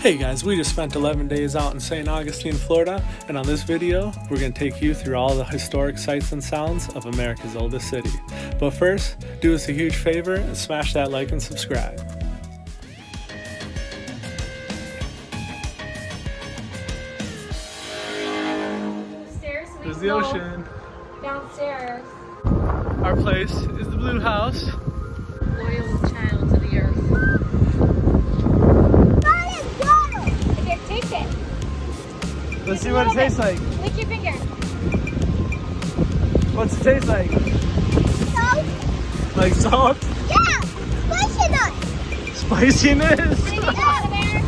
Hey guys, we just spent 11 days out in St. Augustine, Florida, and on this video, we're going to take you through all the historic sights and sounds of America's oldest city. But first, do us a huge favor and smash that like and subscribe. There's the ocean. Downstairs. Our place is the Blue House. Loyal child to the earth. Here, taste it. Let's see what it tastes like. Lick your finger. What's it taste like? Salt? Like salt? Yeah! Spiciness! Spiciness? Did you get out of there?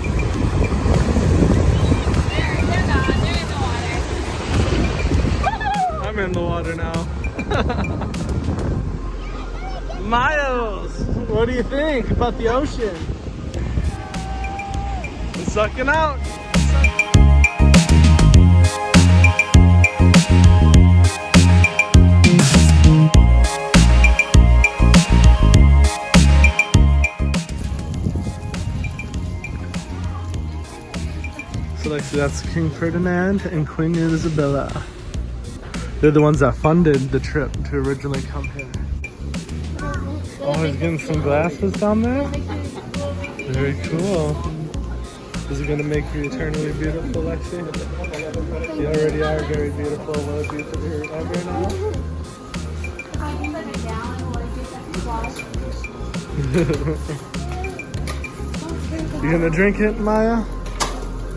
They're gone. They're in the water. I'm in the water now. Miles, what do you think about the ocean? It's sucking out. So like that's King Ferdinand and Queen Isabella. They're the ones that funded the trip to originally come here. Oh, he's getting some glasses down there? Very cool. Is it going to make you eternally beautiful, Lexi? You already are very beautiful. Will it be forever now? You going to drink it, Maya?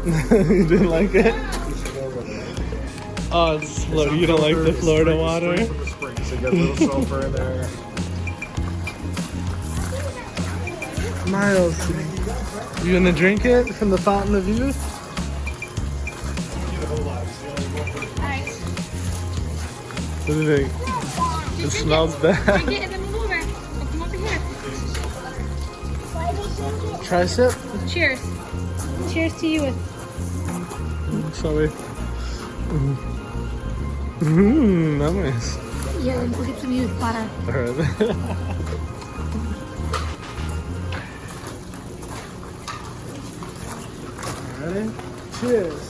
You didn't like it? Oh, it's you don't like the Florida water? Straight from the spring, so you got a little sulfur in there. Miles, you gonna drink it from the Fountain of Youth? Alright. What do you think? It smells bad. Drink it and then move over. I'll come over here. Try a sip? Cheers. Cheers to you. Sorry. Nice. Yeah, we'll get some youth butter. Alright. Ready? Cheers.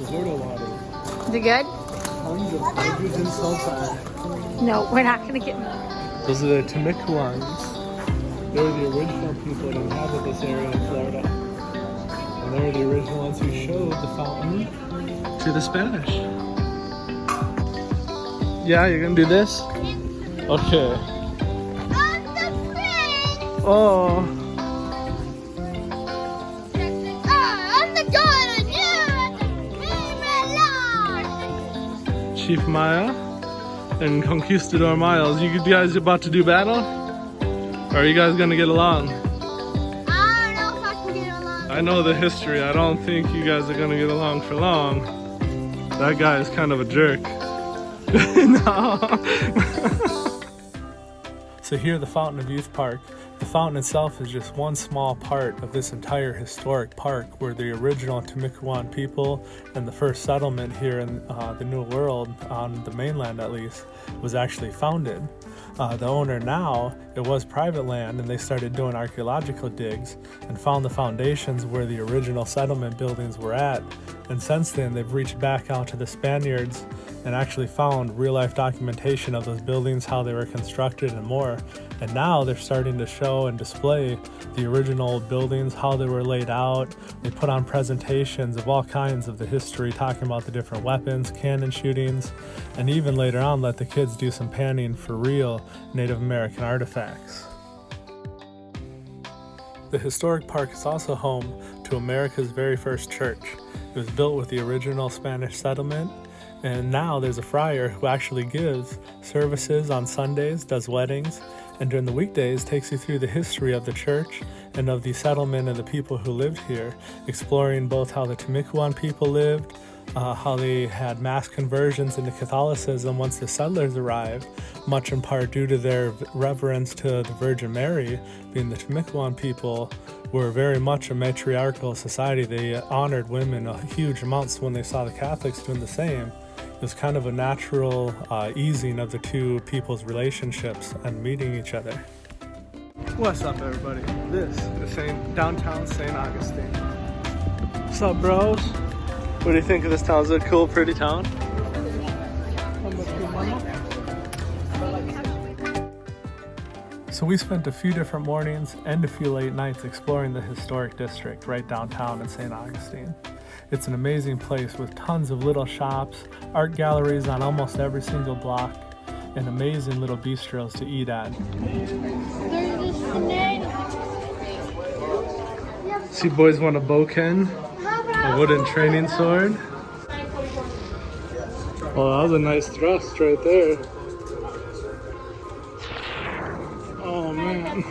Florida water. Is it good? Tons of hydrogen sulfide. No, we're not gonna get. Those are the Timucuans. They were the original people that inhabited this area in Florida. And they were the original ones who showed the fountain to the Spanish. Yeah, you're gonna do this? Okay. Oh. I'm the god and you Chief Maya and Conquistador Miles. You guys about to do battle? Or are you guys gonna get along? I don't know if I can get along. I know the history. I don't think you guys are gonna get along for long. That guy is kind of a jerk. No. So here, the Fountain of Youth Park. The fountain itself is just one small part of this entire historic park where the original Timucuan people and the first settlement here in the New World, on the mainland at least, was actually founded. The owner now, it was private land, and they started doing archaeological digs and found the foundations where the original settlement buildings were at. And since then, they've reached back out to the Spaniards and actually found real-life documentation of those buildings, how they were constructed, and more. And now they're starting to show and display the original buildings, how they were laid out. They put on presentations of all kinds of the history, talking about the different weapons, cannon shootings, and even later on let the kids do some panning for real Native American artifacts. The historic park is also home to America's very first church. It was built with the original Spanish settlement, and now there's a friar who actually gives services on Sundays, does weddings, and during the weekdays takes you through the history of the church and of the settlement and the people who lived here, exploring both how the Timucuan people lived, how they had mass conversions into Catholicism once the settlers arrived, much in part due to their reverence to the Virgin Mary. Being the Timucuan people were very much a matriarchal society. They honored women huge amounts when they saw the Catholics doing the same. It was kind of a natural easing of the two people's relationships and meeting each other. What's up, everybody? This is downtown St. Augustine. What's up, bros? What do you think of this town? Is it a cool, pretty town? So we spent a few different mornings and a few late nights exploring the historic district right downtown in St. Augustine. It's an amazing place with tons of little shops, art galleries on almost every single block, and amazing little bistros to eat at. See, boys want a bowkin, a wooden training sword. Oh, that was a nice thrust right there. Oh man.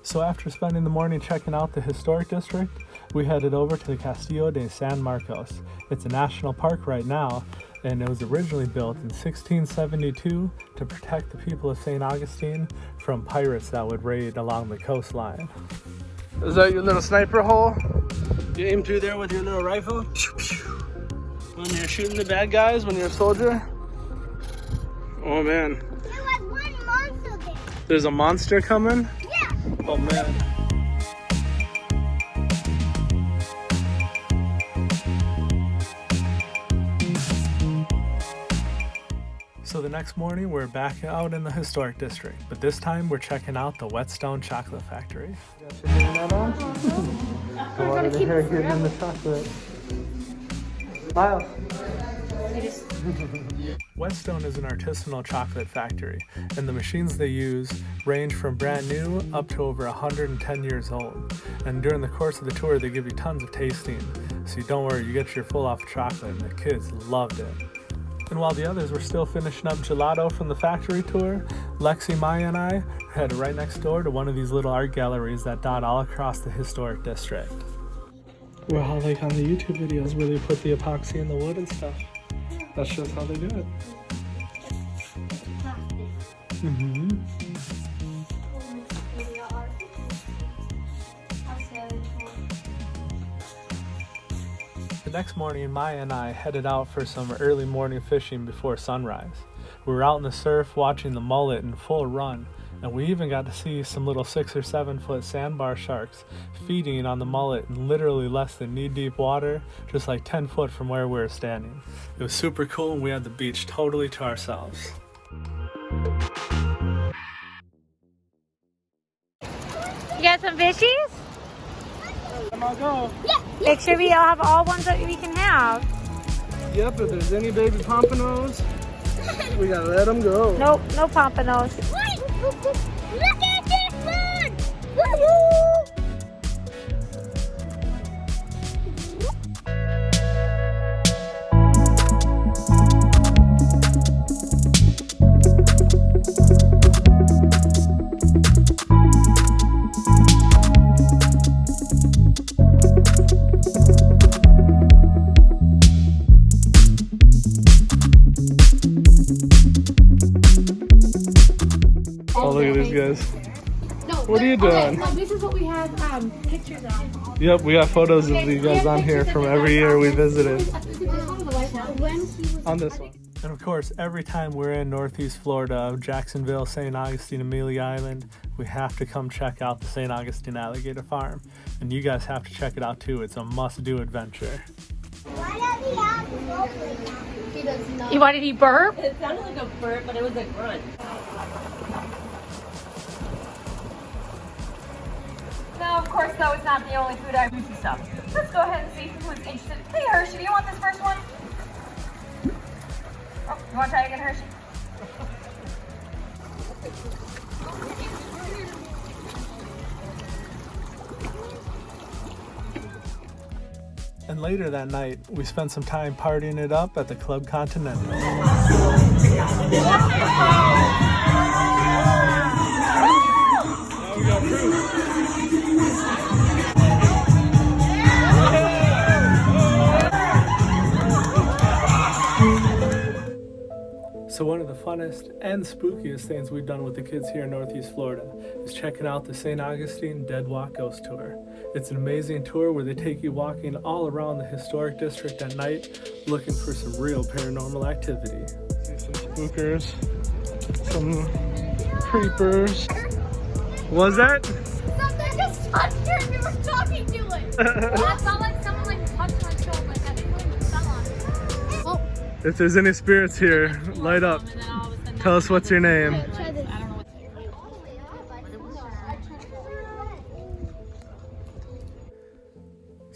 So after spending the morning checking out the historic district, we headed over to the Castillo de San Marcos. It's a national park right now, and it was originally built in 1672 to protect the people of St. Augustine from pirates that would raid along the coastline. Is that your little sniper hole? You aim through there with your little rifle? When you're shooting the bad guys, when you're a soldier? Oh man. There was one monster there. There's a monster coming? Yeah. Oh man. So the next morning, we're back out in the historic district, but this time we're checking out the Whetstone Chocolate Factory. Got your hair net on? Go out of the hair getting in the chocolate. Miles. Whetstone is an artisanal chocolate factory, and the machines they use range from brand new up to over 110 years old. And during the course of the tour, they give you tons of tasting, so you don't worry, you get your full off chocolate, and the kids loved it. And while the others were still finishing up gelato from the factory tour, Lexi, Maya, and I headed right next door to one of these little art galleries that dot all across the historic district. Well, how like on the YouTube videos where they put the epoxy in the wood and stuff. That's just how they do it. Mm-hmm. The next morning, Maya and I headed out for some early morning fishing before sunrise. We were out in the surf watching the mullet in full run, and we even got to see some little 6 or 7 foot sandbar sharks feeding on the mullet in literally less than knee-deep water, just like 10 foot from where we were standing. It was super cool, and we had the beach totally to ourselves. You got some fishies? I'll go. Make sure we all have all ones that we can have. Yep, if there's any baby pompanos, we gotta let them go. Nope, no pompanos. Wait, look at this bird. Woohoo! Oh, look at these guys. What are you doing? Well, this is what we have pictures of. Yep, we got photos of these guys on here from every year we visited. On this one. And of course, every time we're in Northeast Florida, Jacksonville, St. Augustine, Amelia Island, we have to come check out the St. Augustine Alligator Farm. And you guys have to check it out too. It's a must-do adventure. Why does he have smoke like that? He does not. Why did he burp? It sounded like a burp, but it was a grunt. No, of course, though, it's not the only food I juicy stuff. Let's go ahead and see who's interested. Hey, Hershey, do you want this first one? Oh, you want to try again, Hershey? And later that night, we spent some time partying it up at the Club Continental. Now we got proof. So one of the funnest and spookiest things we've done with the kids here in Northeast Florida is checking out the St. Augustine Dead Walk Ghost Tour. It's an amazing tour where they take you walking all around the historic district at night looking for some real paranormal activity. See some spookers, some creepers. Was that? Something just touched her and we were talking to it. That felt like someone like touched my shoulder, like that feeling fell on me. Oh, If there's any spirits here, light up. Tell us what's your name. Try this.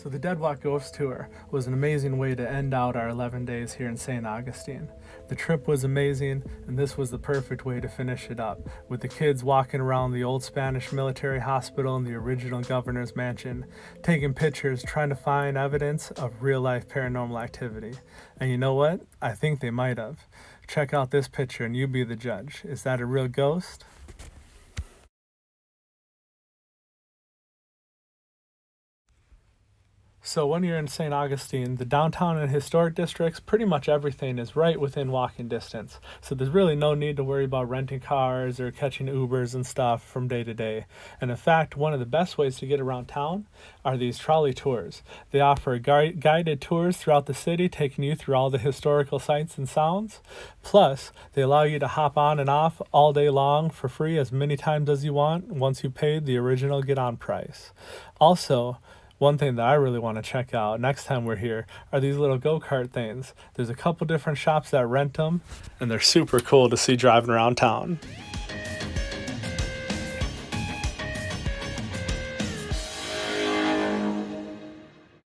So the Dead Walk Ghost Tour was an amazing way to end out our 11 days here in St. Augustine. The trip was amazing, and this was the perfect way to finish it up, with the kids walking around the old Spanish military hospital and the original governor's mansion, taking pictures, trying to find evidence of real-life paranormal activity. And you know what? I think they might have. Check out this picture and you be the judge. Is that a real ghost? So when you're in St. Augustine, the downtown and historic districts, pretty much everything is right within walking distance. So there's really no need to worry about renting cars or catching Ubers and stuff from day to day. And in fact, one of the best ways to get around town are these trolley tours. They offer guided tours throughout the city, taking you through all the historical sights and sounds. Plus, they allow you to hop on and off all day long for free as many times as you want once you paid the original get-on price. Also, one thing that I really want to check out next time we're here are these little go-kart things. There's a couple different shops that rent them, and they're super cool to see driving around town.